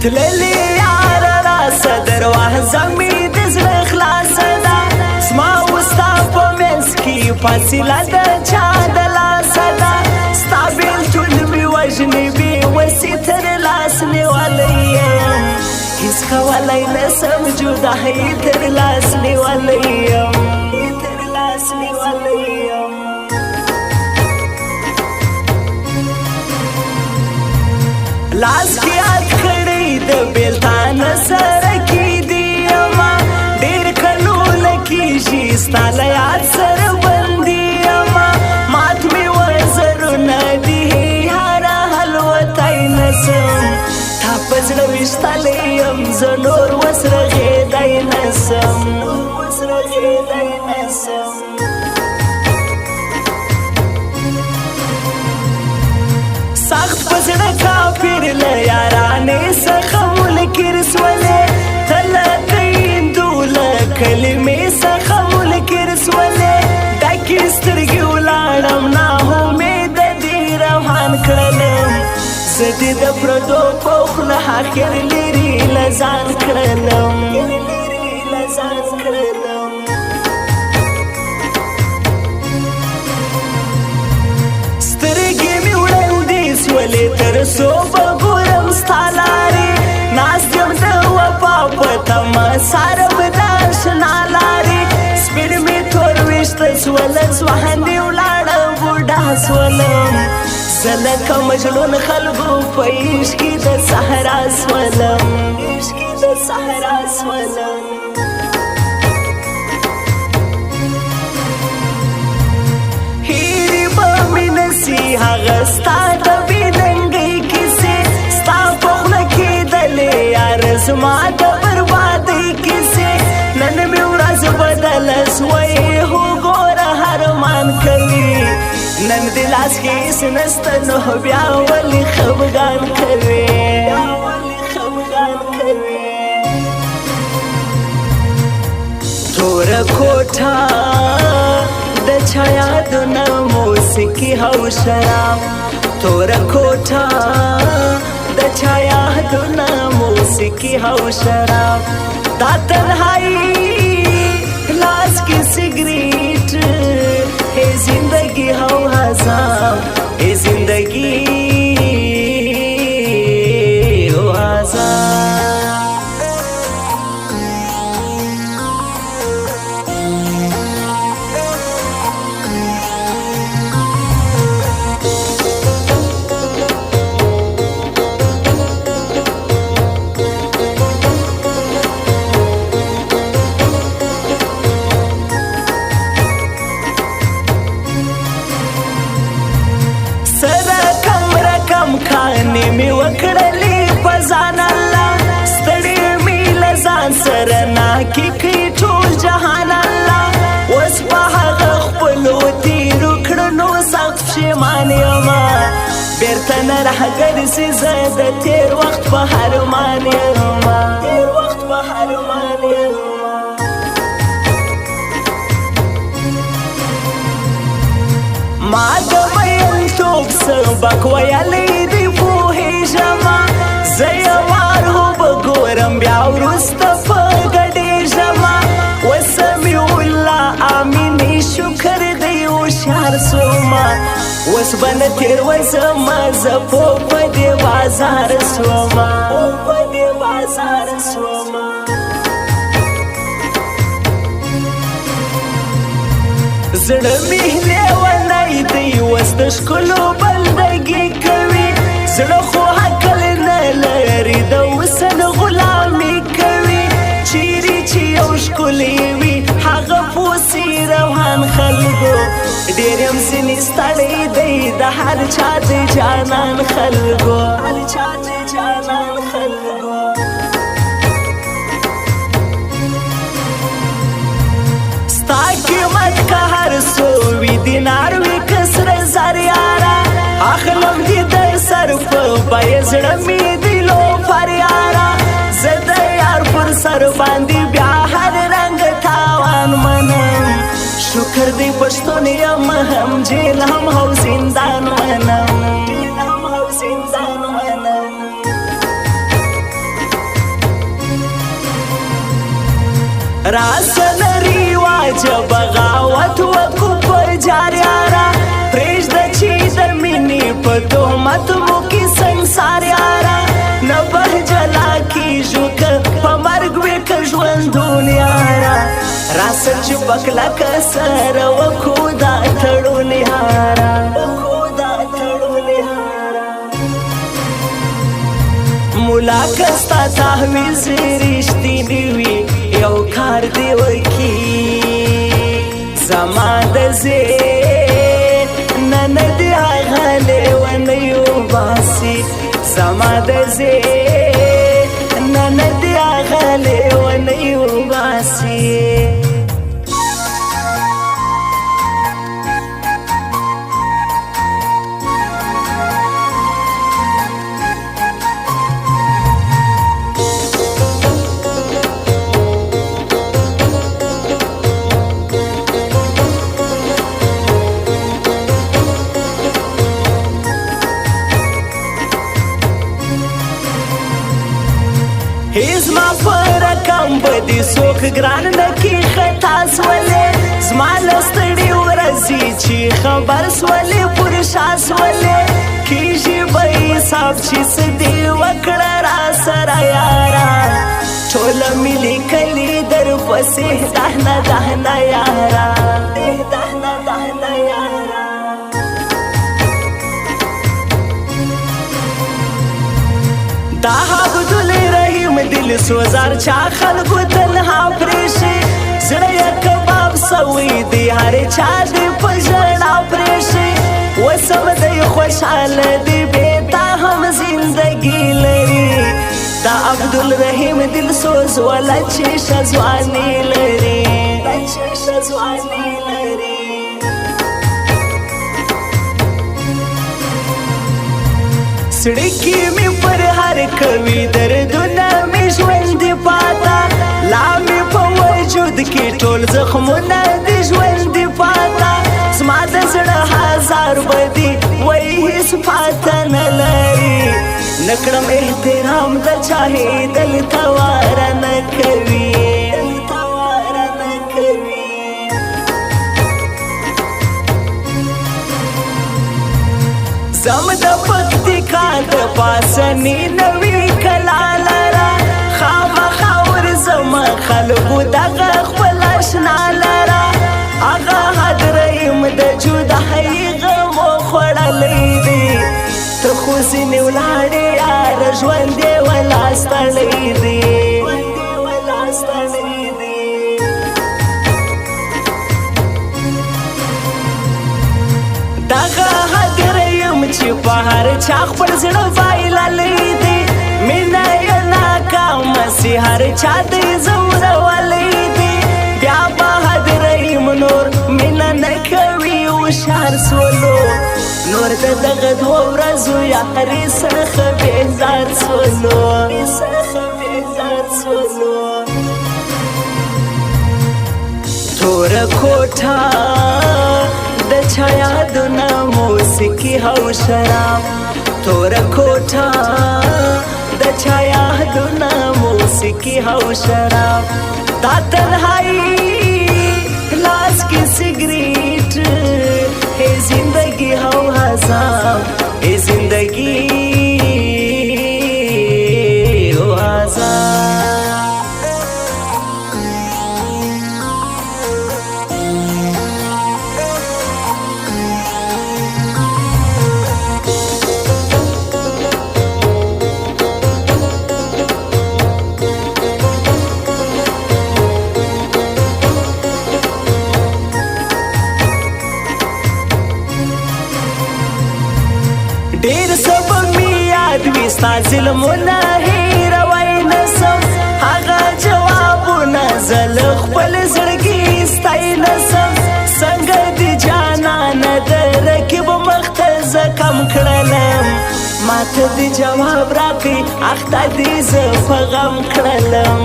تللی یار راسه دروازه می د زړه خلاصه ده زما او ستا په منځ کې فاصله د چا د لاسه ده ستا بېلتون مې وژني بې وسې تر لاس نیولی یم هېڅ کولی نسم جدایي تر لاس نیولی یم لاس کې یاد کړی د بېلتانه سره کېدی یمه ډېر کلونه کېږي ستا له یاد سره بندي یمه مات مې وزرونه دي هره الوتی نسم تا په زړه ویشتلی یم زه نور اوس رغېدی نسم سخت په زړه کافر له یارانې څخه ملکر سولې ته له تیندو له کلمې څخه ملکر سولې ډکې سترګې ولاړم ناامیده دې روان کړلم زه دې د پردو په خوله آخر لرې له ځان کړلم ولې تر څو به ګورم ستا لارې ناست یم د وفا په تمه څاره به دا اشنا لارې سپین مې تور ویشته شوله ځوان دې ولاړه بوډا شولم زه لکه مجنون خلکو په عشق کې د صحرا شولم هیرې به مې نسي هغه ستا د زما د بربادۍ کیسې نن مې ورځ بدله سوی هو ګوره هرمان کوي نن دې لاس کې هېڅ نسته نو بیا ولې خفګان کوي توره کوټه د چا یادونه موسیقي او شراب توره کوټه د چا یادونه موسیقي او شراب دا تنهایی لاس کې سیګریټ ہے زندگی او عذاب ہے زندگی او عذاب کانې مې وکړلې په ځان الله ستړې مې له ځان سره ناکې کړي ټول جهان الله اوس په هغه خپلو تېرو کړنو سخت پښېمان یمه بېرته نه راګرځي زه د تېر وخت په هرمان یمه ما د میلتوب سبق ویلی دی پوهېږمه زه یوار هو به ګورم بیا وروسته په ګډېږمه وسمي الله امینې شکر دی هوښیار سومه اوس به نه تېروځمه زه په دې بازار سومه زړه مې لیونی دی اوس د ښکلو بندګي کوي زړه خو عقل نه لري د وصل غلامي کوي چیرې چې یو ښکلی وي هغه پوسې روان خلکو ډېر یم ځینې ستړی دی د هر چا د جانان خلکو ستا قیمت که هر څو وي دینار وي که سره زر یاره اخلم دې در سر په بیه زړه مې دی لوفر یاره زه د یار پر سر باندې بیا هر رنګ تاوان منم شکر دی پښتون یم هم جیل هم او زندان منم راسه نری واجه بغاوت وکو پر جار یارا پریږده چې د مینې په تهمت مو کې سنګسار یارا نه به جلا کیږو که په مرګ وي که ژوندون یارا راسه چې بکلکه سره وکو دا تړون یارا ملاقات ستا تحویز رښتینی وي یو کار دی وکړي زما د ذهن نه دې هغه لیونی وباسي زما د ذهن نه دې هغه لیونی وباسي هیز ما پر کم بدی سوک گران نکی خطا سولی زما لستڑی ورزی چی خبر سولی پرشا سولی کیجی بای صاحب چی سدی وکڑ را سرا یارا چولا ملی کلی در پسی دہنا دہنا یارا دہنا دہنا یارا دا عبدالرحیم دل سوزار چا خلقو تنها پریشی زړه یې کباب سوی دی هر چا دی په ژړا پریشي وسم دی خوشحاله دی بېتا هم زندګي لري دا عبدالرحیم دل سوز ولا چې ځواني لري سړکی می پر هر کوي دردونه می ژوند پاتا لا می په وجود کې ټول زخمونه د ژوند پاتا زما د زړه هزار بدی وای هیڅ پاتا نه لري نکړم احترام د چاهي دل توار نه کوي زم د پکتیکا د پاسنی نوی کلا لرا خامخا ورزم خلقو دغه خپل اشنا لرا هغه حضریم د جدایي غم خوړلی دی ته خو ځینې ولاړې یاره ژوند یې ولا ستړی دی دغه حضریم چې په هر چا خپل زړه بایللی دی مینه یې ناکامه سي هر چا دی زورولی دی بیا به حضریم نور مینه نه کوي هوښیار سولو نور د دغه دوه ورځو یاري څخه بېزار سولو توره کوټه د چا یادونه موسیقي او شراب توره کوټه د چا یادونه موسیقي او شراب دا تنهایی لاس کې سیګریټ ہے زندگی او عذاب ہے زندگی او عذاب ډېر سبب می یاد وي ستا ظلمونه هېروی نسم هغه جوابونه زه له خپل زړګي ستای نسم څنګه د جانانه د رقیب مخ ته زه کم کړلم ماته د جواب راکړي اخته دې زه په غم کړلم